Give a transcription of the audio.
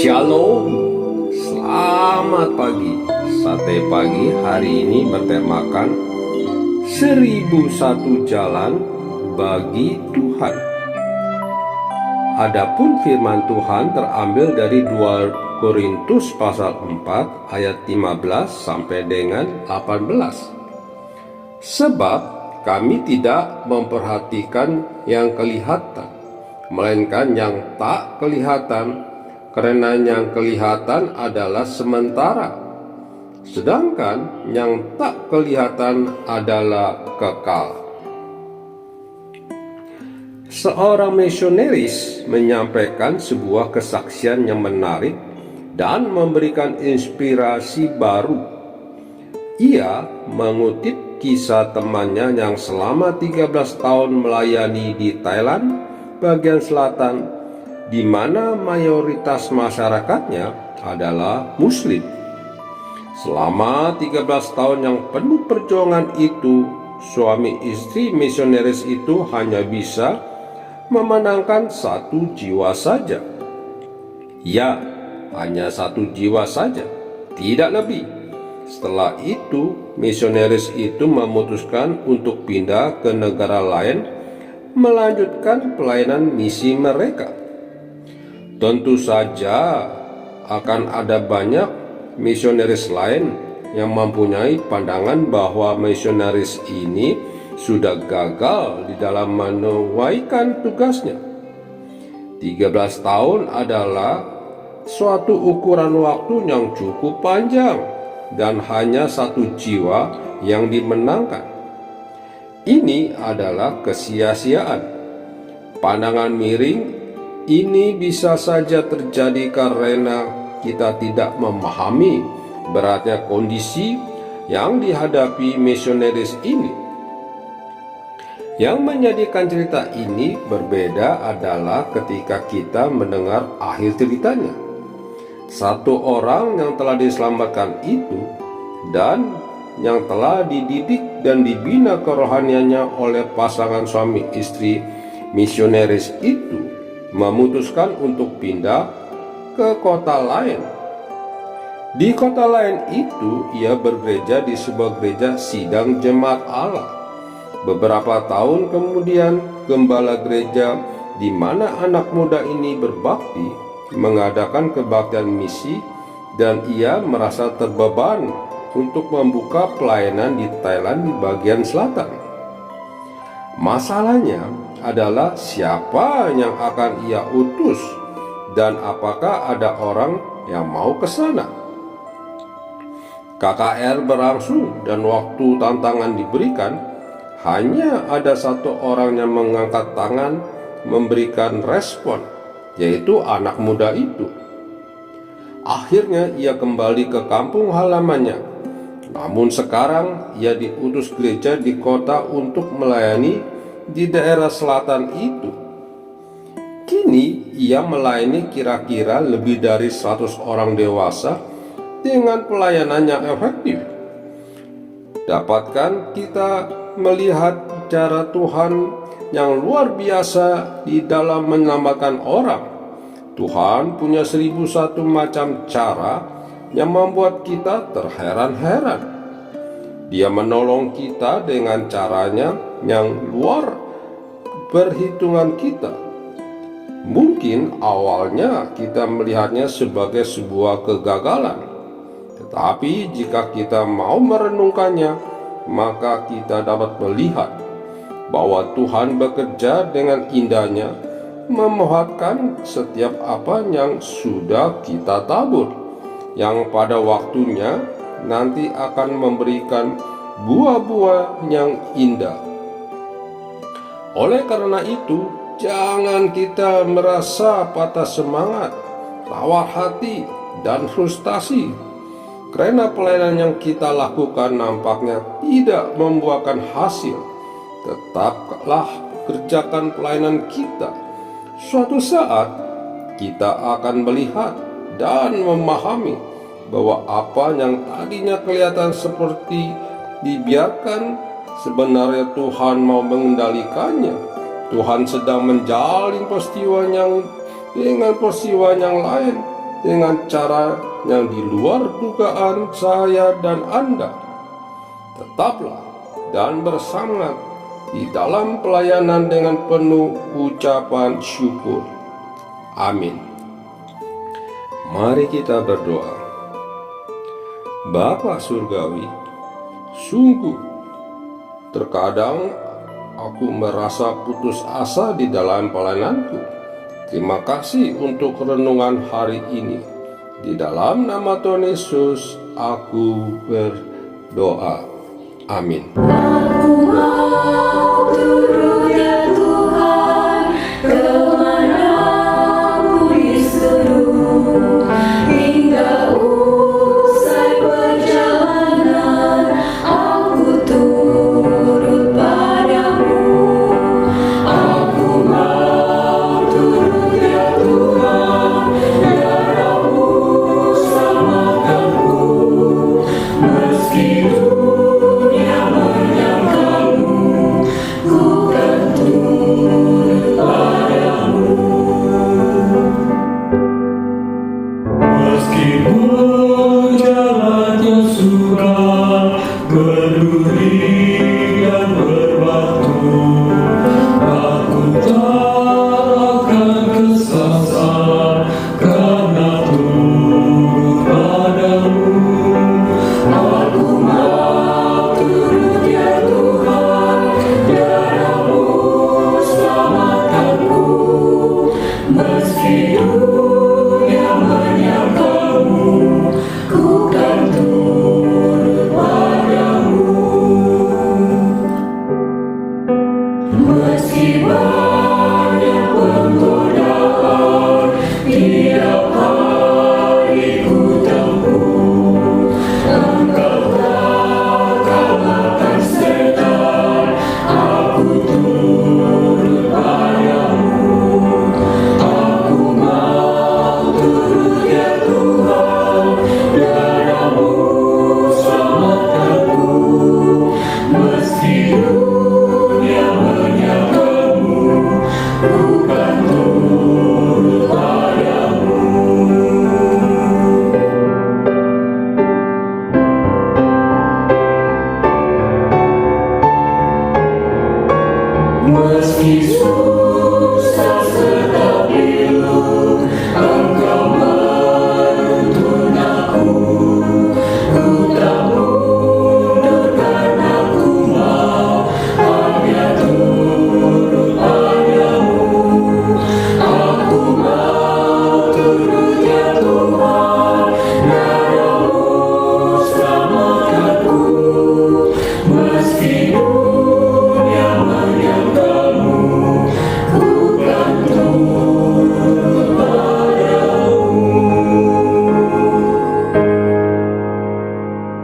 Shalom, selamat pagi. Sate pagi hari ini bertemakan 1001 jalan bagi Tuhan. Adapun firman Tuhan terambil dari 2 Korintus pasal 4 ayat 15 sampai dengan 18. Sebab kami tidak memperhatikan yang kelihatan, melainkan yang tak kelihatan, karena yang kelihatan adalah sementara, sedangkan yang tak kelihatan adalah kekal. Seorang misionaris menyampaikan sebuah kesaksian yang menarik dan memberikan inspirasi baru. Ia mengutip kisah temannya yang selama 13 tahun melayani di Thailand bagian selatan, di mana mayoritas masyarakatnya adalah Muslim. Selama 13 tahun yang penuh perjuangan itu, suami istri misionaris itu hanya bisa memenangkan 1 jiwa saja. Ya, hanya 1 jiwa saja, tidak lebih. Setelah itu, misionaris itu memutuskan untuk pindah ke negara lain, melanjutkan pelayanan misi mereka. Tentu saja akan ada banyak misionaris lain yang mempunyai pandangan bahwa misionaris ini sudah gagal di dalam menunaikan tugasnya. 13 tahun adalah suatu ukuran waktu yang cukup panjang dan hanya 1 jiwa yang dimenangkan. Ini adalah kesia-siaan. Pandangan miring ini bisa saja terjadi karena kita tidak memahami beratnya kondisi yang dihadapi misionaris ini. Yang menjadikan cerita ini berbeda adalah ketika kita mendengar akhir ceritanya. Satu orang yang telah diselamatkan itu dan yang telah dididik dan dibina kerohaniannya oleh pasangan suami istri misionaris itu memutuskan untuk pindah ke kota lain. Di kota lain itu, ia bergereja di sebuah gereja sidang jemaat Allah. Beberapa tahun kemudian, gembala gereja di mana anak muda ini berbakti mengadakan kebaktian misi, dan ia merasa terbeban untuk membuka pelayanan di Thailand di bagian selatan. Masalahnya adalah siapa yang akan ia utus dan apakah ada orang yang mau ke sana. KKR berlangsung dan waktu tantangan diberikan, hanya ada 1 orang yang mengangkat tangan memberikan respon, yaitu anak muda itu. Akhirnya ia kembali ke kampung halamannya. Namun sekarang ia diutus gereja di kota untuk melayani di daerah selatan itu. Kini ia melayani kira-kira lebih dari 100 orang dewasa dengan pelayanan yang efektif. Dapatkah kita melihat cara Tuhan yang luar biasa di dalam menyelamatkan orang? Tuhan punya 1001 macam cara yang membuat kita terheran-heran. Dia menolong kita dengan caranya yang luar perhitungan kita. Mungkin awalnya kita melihatnya sebagai sebuah kegagalan, tetapi jika kita mau merenungkannya, maka kita dapat melihat bahwa Tuhan bekerja dengan indahnya, memuatkan setiap apa yang sudah kita tabur, yang pada waktunya nanti akan memberikan buah-buah yang indah. Oleh karena itu, jangan kita merasa patah semangat, tawar hati, dan frustasi karena pelayanan yang kita lakukan nampaknya tidak membuahkan hasil. Tetaplah kerjakan pelayanan kita. Suatu saat kita akan melihat dan memahami bahwa apa yang tadinya kelihatan seperti dibiarkan, sebenarnya Tuhan mau mengendalikannya. Tuhan sedang menjalin peristiwa yang dengan peristiwa yang lain dengan cara yang di luar dugaan saya dan Anda. Tetaplah dan bersemangat di dalam pelayanan dengan penuh ucapan syukur. Amin. Mari kita berdoa. Bapa Surgawi, sungguh terkadang aku merasa putus asa di dalam pelayananku. Terima kasih untuk renungan hari ini. Di dalam nama Tuhan Yesus aku berdoa. Amin. Aku mau turun ya Tuhan, kemanapun disuruh, hingga usai perjalanan, aku turut padamu. Aku mau turut ya Tuhan, biarmu selamatkanku, meski dunia menyangkalmu, ku kan turut padamu. Meskipun jalannya suram, berduri dan berbatu, aku tak akan kesasar karena turut padamu. Aku mau turut ya Tuhan, biarmu selamatkanku, meski dunia menyangkalmu, ku kan turut padamu. Meski banyak penggodaan tiap hari ku tempuh, Engkau tak kalahkan setan, aku turut padamu. Aku mau turut ya Tuhan, biarmu selamatkanku, meski dunia menyangkalmu, ku kan turut padamu. Meski